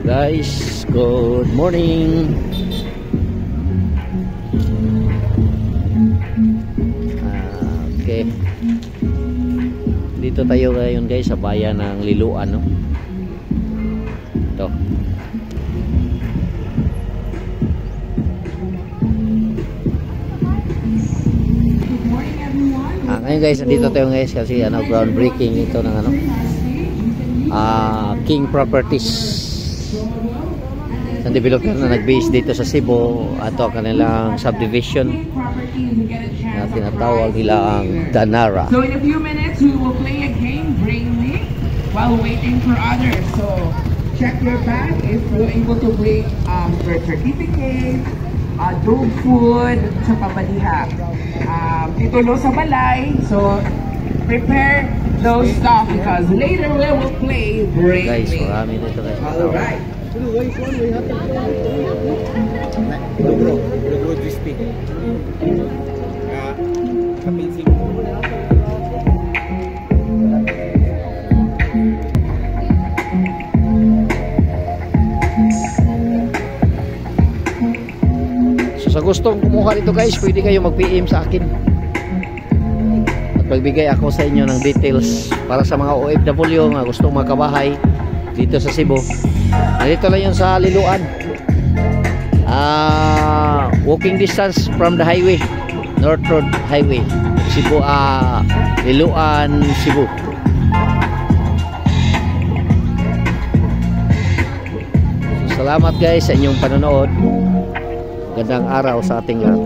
Guys, good morning. Okay. Dito tayo ngayon guys sa bayan ng Liloan, no? Ito. Ngayon guys, nandito tayo guys kasi groundbreaking ito ng King Properties. Ang developer na nag-base dito sa Cebu, ato kanilang subdivision na tinatawag nila ang Danara. So in a few minutes we will play a game, Bring Me, while waiting for others. So check your bag if you're able to bring birth certificate, dog food sa pabaliha, titulo sa balay. So prepare those stuff because later we will play Bring guys, Me. marami dito guys. Alright. So sa gustong kumuha dito guys, pwede kayo mag-PM sa akin at magbigay ako sa inyo ng details para sa mga OFW na gustong makabahay dito sa Cebu. Nandito lang yun sa Liloan, walking distance from the highway, North Road Highway, Cebu, Liloan, Cebu. So, salamat guys sa inyong panonood. Gandang araw sa ating lahat.